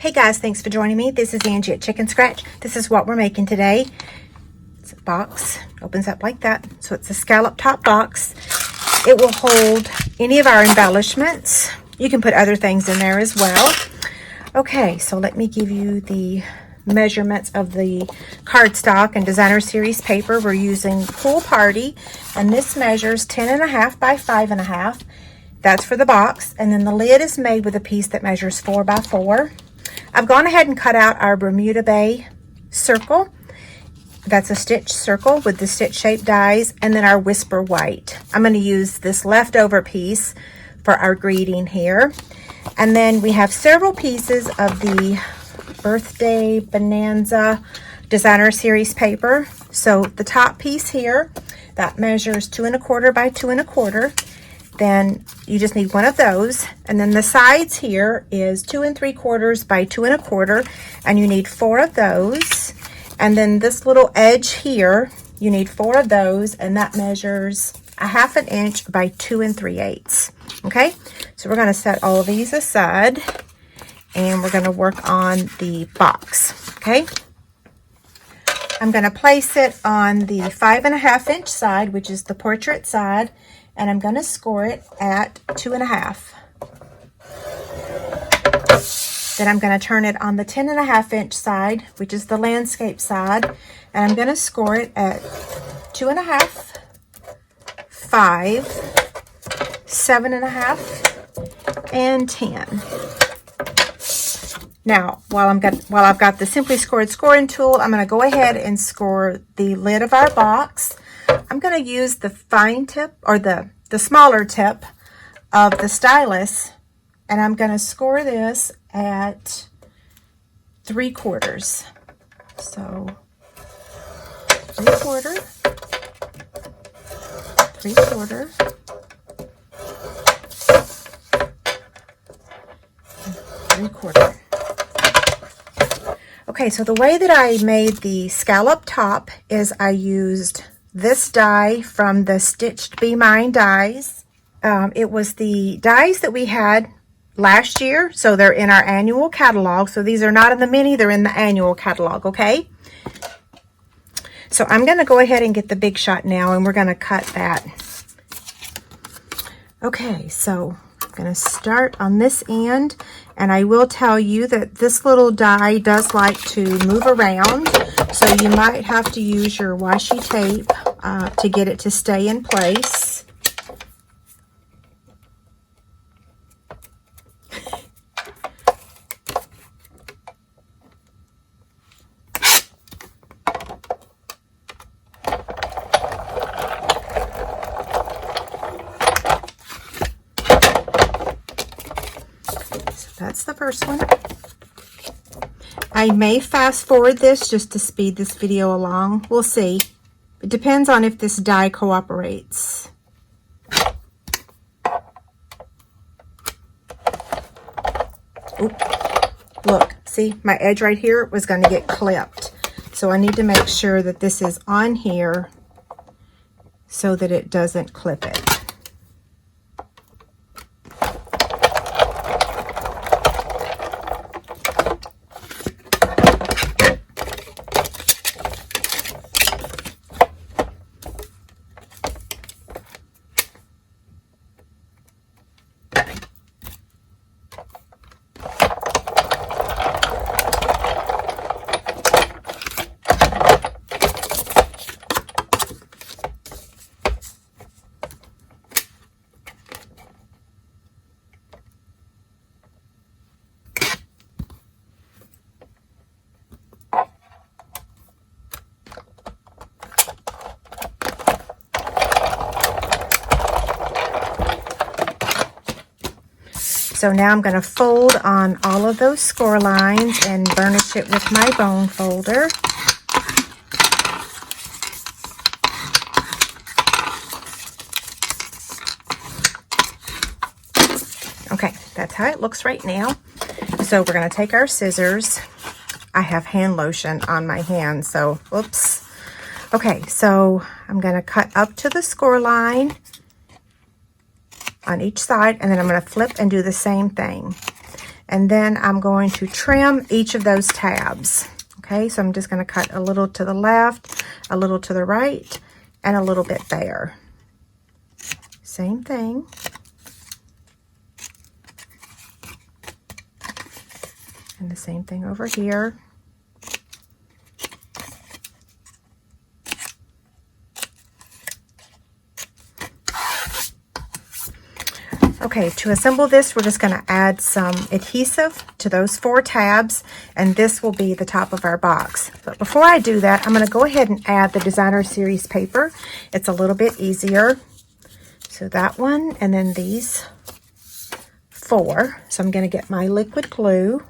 Hey guys, thanks for joining me. This is Angie at Chicken Scratch. This is what we're making today. It's a box, opens up like that. So it's a scallop top box. It will hold any of our embellishments. You can put other things in there as well. Okay, so let me give you the measurements of the cardstock and designer series paper. We're using Pool Party, and this measures 10.5 by 5.5. That's for the box, and then the lid is made with a piece that measures 4 by 4. I've gone ahead and cut out our Bermuda Bay circle. That's a stitch circle with the stitch shaped dies, and then our Whisper White. I'm going to use this leftover piece for our greeting here. And then we have several pieces of the Birthday Bonanza designer series paper. So the top piece here, that measures 2 1/4 by 2 1/4. Then you just need one of those, and then the sides here is 2 3/4 by 2 1/4, and you need 4 of those. And then this little edge here, you need 4 of those, and that measures 1/2 inch by 2 3/8. Okay, so we're going to set all of these aside, and we're going to work on the box. Okay, I'm going to place it on the 5.5 inch side, which is the portrait side, and I'm going to score it at 2.5. Then I'm going to turn it on the 10.5 inch side, which is the landscape side, and I'm going to score it at 2.5, 5, 7.5, and 10. Now, while I've got the Simply Scored scoring tool, I'm going to go ahead and score the lid of our box. I'm going to use the fine tip, or the smaller tip of the stylus, and I'm going to score this at 3/4. So 3/4, 3/4, 3/4. Okay, so the way that I made the scallop top is I used this die from the Stitched Be Mine dies. It was the dies that we had last year, so they're in our annual catalog. So these are not in the mini, they're in the annual catalog, okay? So I'm going to go ahead and get the Big Shot now, and we're going to cut that. Okay, so I'm going to start on this end, and I will tell you that this little die does like to move around, so you might have to use your washi tape to get it to stay in place. That's the first one. I may fast forward this just to speed this video along. We'll see. It depends on if this die cooperates. Oop. Look, see, my edge right here was going to get clipped. So I need to make sure that this is on here so that it doesn't clip it. So now I'm going to fold on all of those score lines and burnish it with my bone folder. Okay, that's how it looks right now. So we're going to take our scissors. I have hand lotion on my hand, so whoops. Okay, so I'm going to cut up to the score line on each side, and then I'm going to flip and do the same thing. And then I'm going to trim each of those tabs. Okay, so I'm just going to cut a little to the left, a little to the right, and a little bit there. Same thing. And the same thing over here. Okay, to assemble this, we're just going to add some adhesive to those 4 tabs, and this will be the top of our box. But before I do that, I'm going to go ahead and add the Designer Series paper. It's a little bit easier. So that one, and then these 4. So I'm going to get my liquid glue.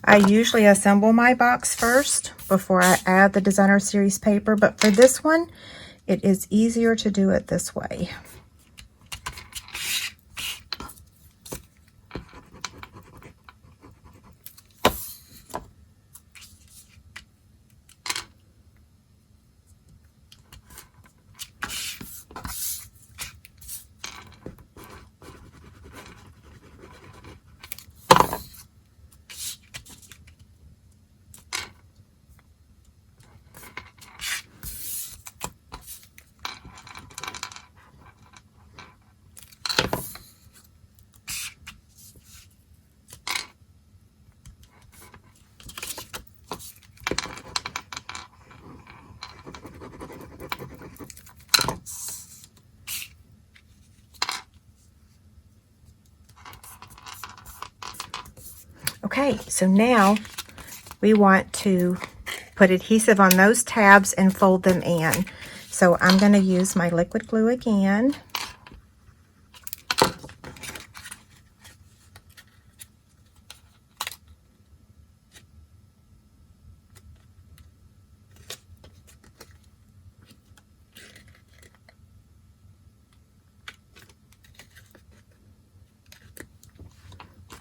I usually assemble my box first before I add the Designer Series paper, but for this one, it is easier to do it this way. Okay, so now we want to put adhesive on those tabs and fold them in. So I'm going to use my liquid glue again.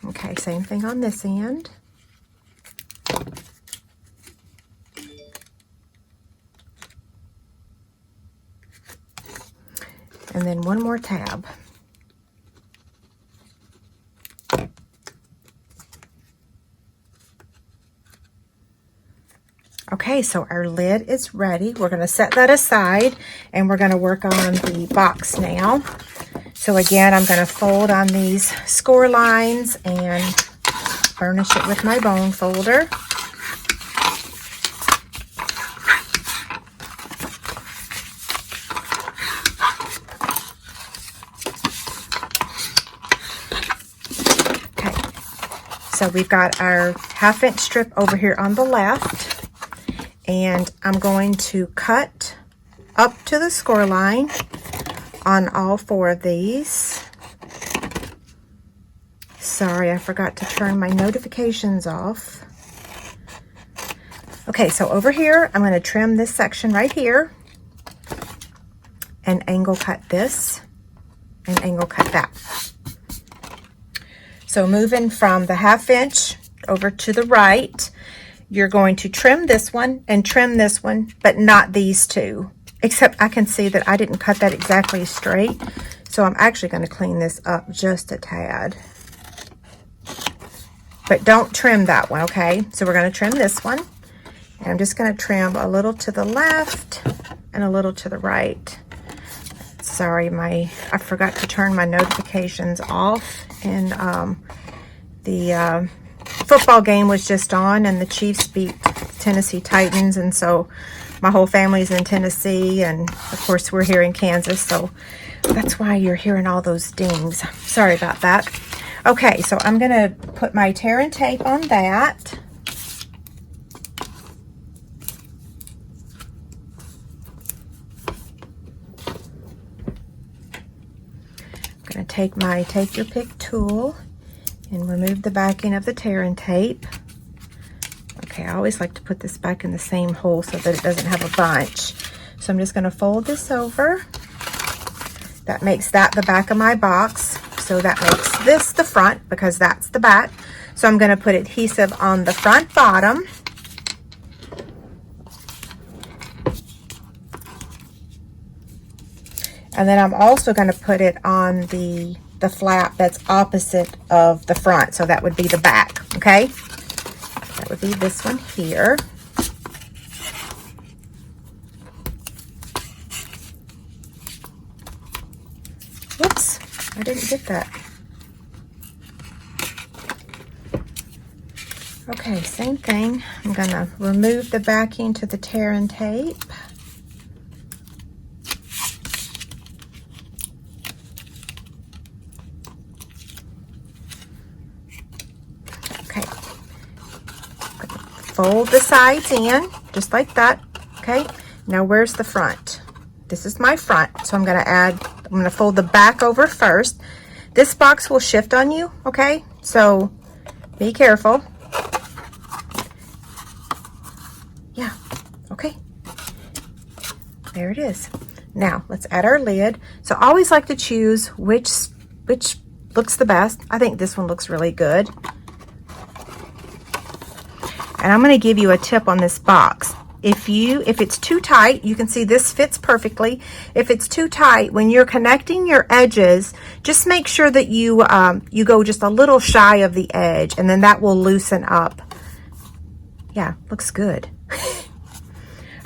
Okay, same thing on this end. And then one more tab. Okay, so our lid is ready. We're going to set that aside and we're going to work on the box now. So again, I'm going to fold on these score lines and burnish it with my bone folder. Okay, so we've got our 1/2 inch strip over here on the left, and I'm going to cut up to the score line on all 4 of these. Sorry, I forgot to turn my notifications off. Okay, so over here, I'm going to trim this section right here and angle cut this and angle cut that. So moving from the 1/2 inch over to the right, you're going to trim this one and trim this one, but not these 2. Except I can see that I didn't cut that exactly straight. So I'm actually going to clean this up just a tad. But don't trim that one, okay? So we're going to trim this one. And I'm just going to trim a little to the left and a little to the right. Sorry, I forgot to turn my notifications off. And the football game was just on, and the Chiefs beat Tennessee Titans. And so my whole family's in Tennessee, and of course we're here in Kansas, so that's why you're hearing all those dings. Sorry about that. Okay, so I'm going to put my tear and tape on that. I'm going to take my Take Your Pick tool and remove the backing of the tear and tape. Okay, I always like to put this back in the same hole so that it doesn't have a bunch. So I'm just going to fold this over. That makes that the back of my box. So that makes this the front because that's the back. So I'm going to put adhesive on the front bottom. And then I'm also going to put it on the flap that's opposite of the front. So that would be the back, okay? That would be this one here. Whoops, I didn't get that. Okay, same thing. I'm going to remove the backing to the tear and tape. Okay. Fold the sides in, just like that. Okay, now where's the front? This is my front, so I'm going to fold the back over first. This box will shift on you, okay? So be careful. Yeah, okay. There it is. Now let's add our lid. So I always like to choose which looks the best. I think this one looks really good. And I'm going to give you a tip on this box. If it's too tight, you can see this fits perfectly. If it's too tight, when you're connecting your edges, just make sure that you go just a little shy of the edge, and then that will loosen up. Yeah, looks good.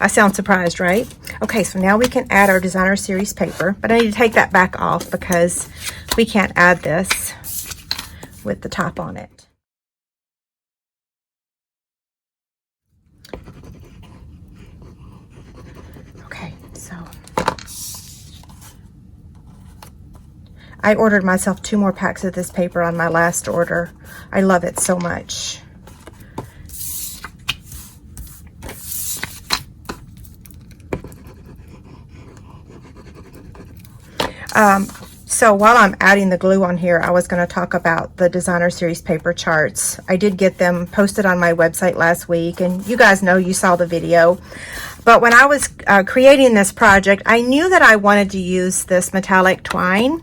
I sound surprised, right? Okay, so now we can add our Designer Series paper, but I need to take that back off because we can't add this with the top on it. Okay, so I ordered myself 2 more packs of this paper on my last order. I love it so much. So while I'm adding the glue on here, I was going to talk about the Designer Series paper charts. I did get them posted on my website last week, and you guys know, you saw the video. But when I was creating this project, I knew that I wanted to use this metallic twine.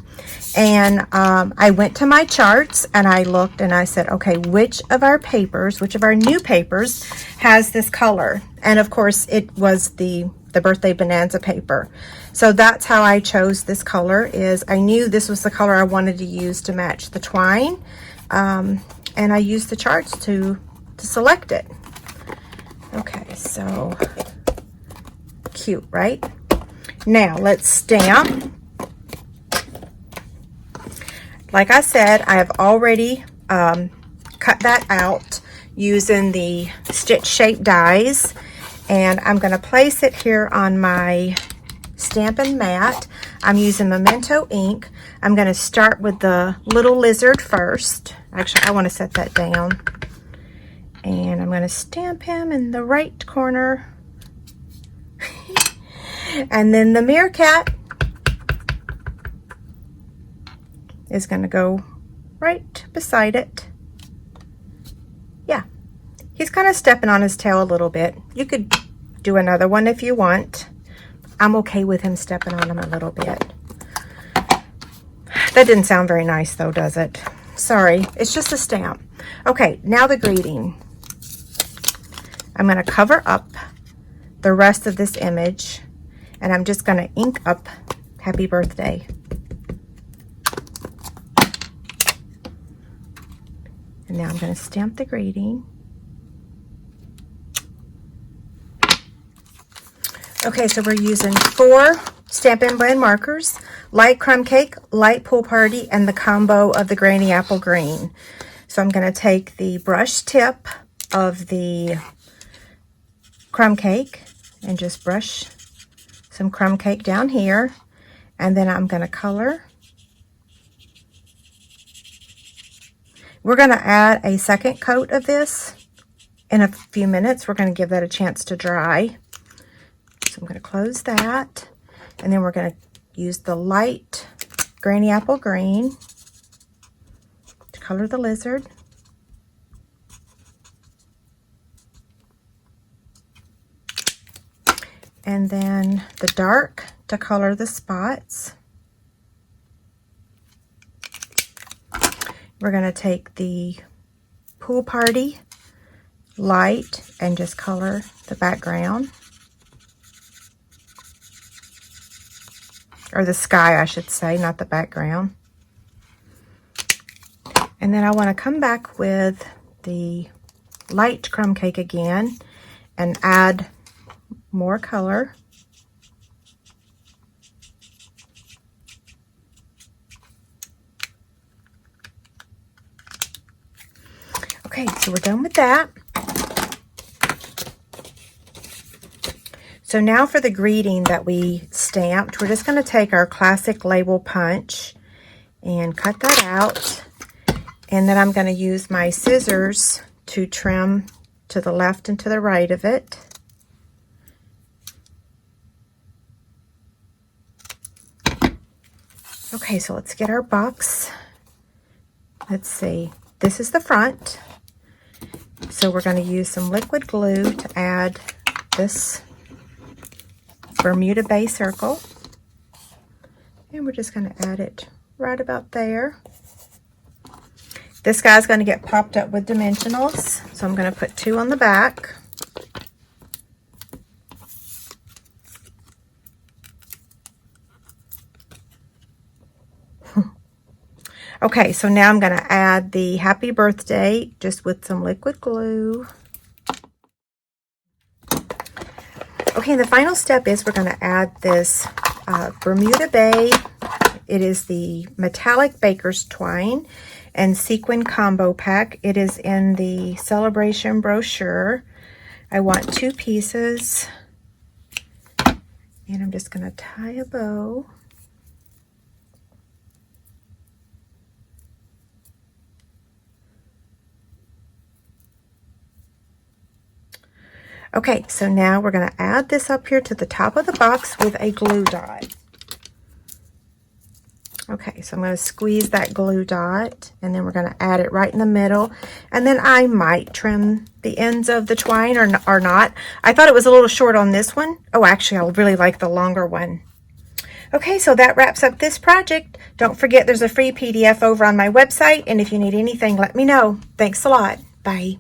And I went to my charts and I looked and I said, okay, which of our new papers has this color? And of course, it was the Birthday Bonanza paper. So that's how I chose this color. Is I knew this was the color I wanted to use to match the twine. And I used the charts to select it. Okay, so cute, right? Now let's stamp. Like I said, I have already cut that out using the stitch shape dies, and I'm going to place it here on my Stampin' mat. I'm using Memento ink. I'm going to start with the little lizard first. Actually, I want to set that down. And I'm going to stamp him in the right corner. And then the meerkat is going to go right beside it. Yeah, he's kind of stepping on his tail a little bit. You could do another one if you want. I'm okay with him stepping on him a little bit. That didn't sound very nice though, does it? Sorry, it's just a stamp. Okay, now the greeting. I'm going to cover up the rest of this image, and I'm just going to ink up happy birthday. And now I'm going to stamp the greeting. Okay, so we're using 4 Stampin' Blend markers, light crumb cake, light pool party, and the combo of the Granny Apple Green. So I'm going to take the brush tip of the crumb cake and just brush some crumb cake down here, and then I'm going to color. We're going to add a second coat of this in a few minutes. We're going to give that a chance to dry. So I'm going to close that, and then we're going to use the light Granny Apple Green to color the lizard. And then the dark to color the spots. We're going to take the pool party light and just color the background. or the sky, I should say, not the background. And then I want to come back with the light crumb cake again and add more color. Okay, so we're done with that. So now for the greeting that we stamped, we're just going to take our classic label punch and cut that out. And then I'm going to use my scissors to trim to the left and to the right of it. Okay, so let's get our box. Let's see. This is the front. So we're going to use some liquid glue to add this Bermuda Bay circle. And we're just going to add it right about there. This guy's going to get popped up with dimensionals. So I'm going to put 2 on the back. Okay, so now I'm going to add the happy birthday just with some liquid glue. Okay, the final step is we're going to add this Bermuda Bay. It is the metallic baker's twine and sequin combo pack. It is in the celebration brochure. I want 2 pieces. And I'm just going to tie a bow. Okay, so now we're going to add this up here to the top of the box with a glue dot. Okay, so I'm going to squeeze that glue dot, and then we're going to add it right in the middle. And then I might trim the ends of the twine or not. I thought it was a little short on this one. Oh, actually, I really like the longer one. Okay, so that wraps up this project. Don't forget there's a free PDF over on my website, and if you need anything, let me know. Thanks a lot. Bye.